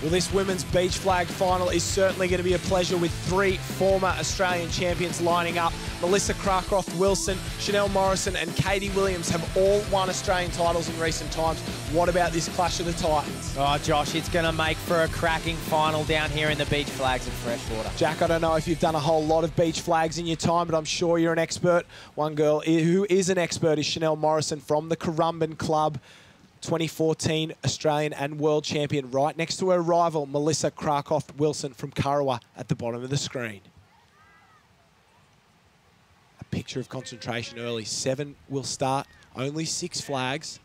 Well, this women's beach flag final is certainly going to be a pleasure with three former Australian champions lining up. Melissa Cracroft-Wilson, Chanel Morrison and Katie Williams have all won Australian titles in recent times. What about this clash of the Titans? Oh, Josh, it's going to make for a cracking final down here in the beach flags at Freshwater. Jack, I don't know if you've done a whole lot of beach flags in your time, but I'm sure you're an expert. One girl who is an expert is Chanel Morrison from the Currumbin Club. 2014 Australian and World Champion, right next to her rival, Melissa Cracroft-Wilson from Kurrawa at the bottom of the screen. A picture of concentration early. 7 will start, only 6 flags.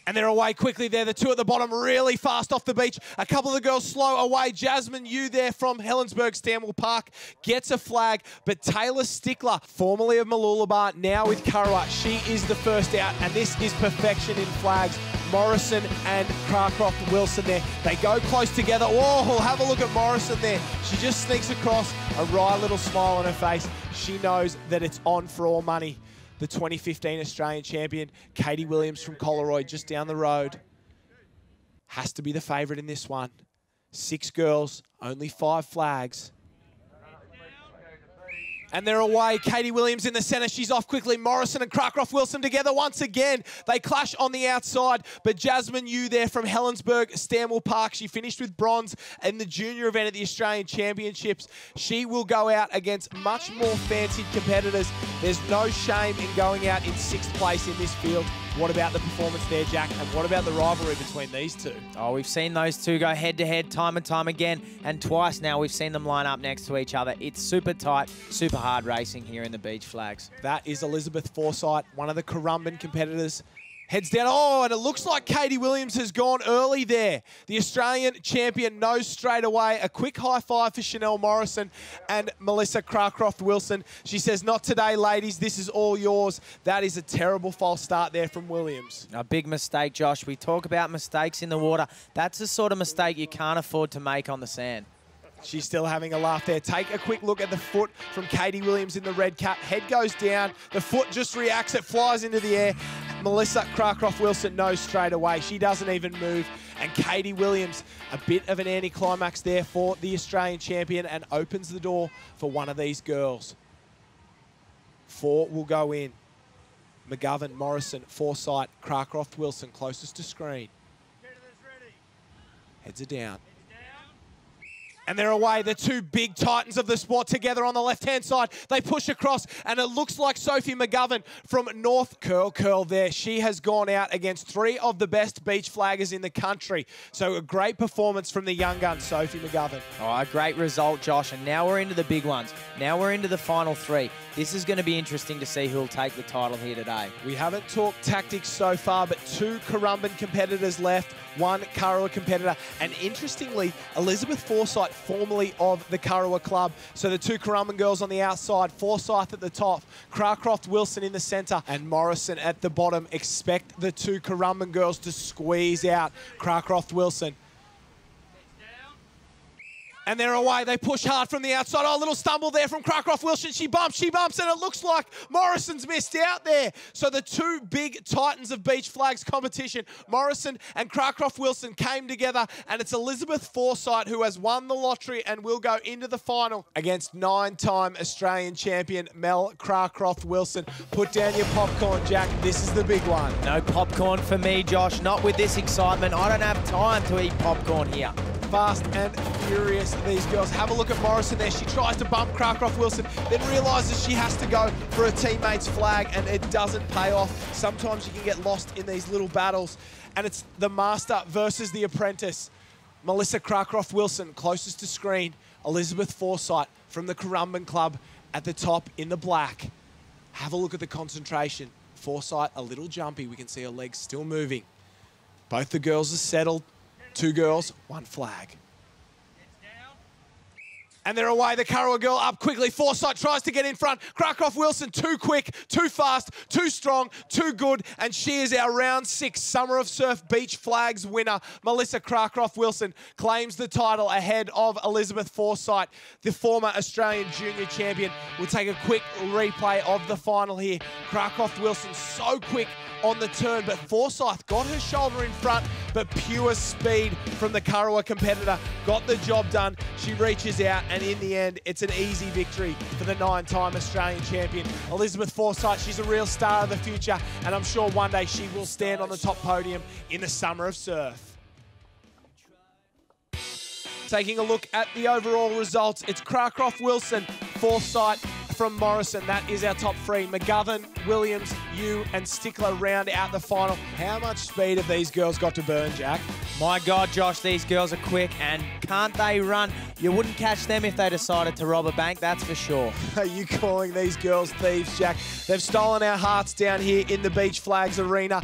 And they're away quickly there. The two at the bottom really fast off the beach. A couple of the girls slow away. Jasmine Yu there from Helensburgh Stanwell Park gets a flag. But Taylor Stickler, formerly of Mooloolaba, now with Kurrawa, she is the first out. And this is perfection in flags. Morrison and Cracroft-Wilson there. They go close together. Whoa, have a look at Morrison there. She just sneaks across, a wry little smile on her face. She knows that it's on for all money. The 2015 Australian champion, Katie Williams from Collaroy, just down the road, has to be the favourite in this one. 6 girls, only 5 flags. And they're away. Katie Williams in the centre. She's off quickly. Morrison and Cracroft-Wilson together once again. They clash on the outside, but Jasmine Yu there from Helensburgh Stanwell Park. She finished with bronze in the junior event at the Australian Championships. She will go out against much more fancied competitors. There's no shame in going out in 6th place in this field. What about the performance there, Jack? And what about the rivalry between these two? Oh, we've seen those two go head-to-head time and time again, and twice now we've seen them line up next to each other. It's super tight, super hard racing here in the beach flags. That is Elizabeth Forsyth, one of the Currumbin competitors. Heads down. Oh, and it looks like Katie Williams has gone early there. The Australian champion knows straight away. A quick high five for Chanel Morrison and Melissa Cracroft-Wilson. She says, "Not today, ladies. This is all yours." That is a terrible false start there from Williams. A big mistake, Josh. We talk about mistakes in the water. That's the sort of mistake you can't afford to make on the sand. She's still having a laugh there. Take a quick look at the foot from Katie Williams in the red cap. Head goes down. The foot just reacts. It flies into the air. Melissa Cracroft-Wilson knows straight away. She doesn't even move. And Katie Williams, a bit of an anticlimax there for the Australian champion and opens the door for one of these girls. 4 will go in. McGovern, Morrison, Forsyth, Cracroft-Wilson closest to screen. Heads are down. And they're away. The two big titans of the sport together on the left-hand side. They push across, and it looks like Sophie McGovern from North Curl there. She has gone out against 3 of the best beach flaggers in the country. So a great performance from the young gun, Sophie McGovern. Oh, a great result, Josh. And now we're into the big ones. Now we're into the final 3. This is going to be interesting to see who will take the title here today. We haven't talked tactics so far, but 2 Currumbin competitors left, 1 Kurrawa competitor. And interestingly, Elizabeth Forsyth, formerly of the Kurrawa Club. So the 2 Currumbin girls on the outside, Forsyth at the top, Cracroft-Wilson in the centre, and Morrison at the bottom. Expect the 2 Currumbin girls to squeeze out Cracroft-Wilson. And they're away. They push hard from the outside. Oh, a little stumble there from Cracroft-Wilson. She bumps, and it looks like Morrison's missed out there. So the 2 big titans of beach flags competition, Morrison and Cracroft-Wilson, came together, and it's Elizabeth Forsyth who has won the lottery and will go into the final against 9-time Australian champion Mel Cracroft-Wilson. Put down your popcorn, Jack. This is the big one. No popcorn for me, Josh. Not with this excitement. I don't have time to eat popcorn here. Fast and furious, these girls. Have a look at Morrison there. She tries to bump Cracroft-Wilson, then realises she has to go for a teammate's flag, and it doesn't pay off. Sometimes you can get lost in these little battles, and it's the master versus the apprentice. Melissa Cracroft-Wilson, closest to screen. Elizabeth Forsyth from the Currumbin Club at the top in the black. Have a look at the concentration. Forsyth a little jumpy. We can see her legs still moving. Both the girls are settled. 2 girls, 1 flag. And they're away. The Kurrawa girl up quickly. Forsyth tries to get in front. Krakoff-Wilson too quick, too fast, too strong, too good. And she is our round 6 Summer of Surf Beach Flags winner. Melissa Krakoff-Wilson claims the title ahead of Elizabeth Forsyth, the former Australian junior champion. We'll take a quick replay of the final here. Krakoff-Wilson so quick on the turn, but Forsyth got her shoulder in front, but pure speed from the Kurrawa competitor got the job done. She reaches out, and in the end, it's an easy victory for the 9-time Australian champion. Elizabeth Forsyth, she's a real star of the future, and I'm sure one day she will stand on the top podium in the Summer of Surf. Taking a look at the overall results, it's Krakoff-Wilson, Forsyth from Morrison. That is our top 3. McGovern, Williams, Yu, and Stickler round out the final. How much speed have these girls got to burn, Jack? My God, Josh, these girls are quick, and can't they run? You wouldn't catch them if they decided to rob a bank, that's for sure. Are you calling these girls thieves, Jack? They've stolen our hearts down here in the Beach Flags Arena.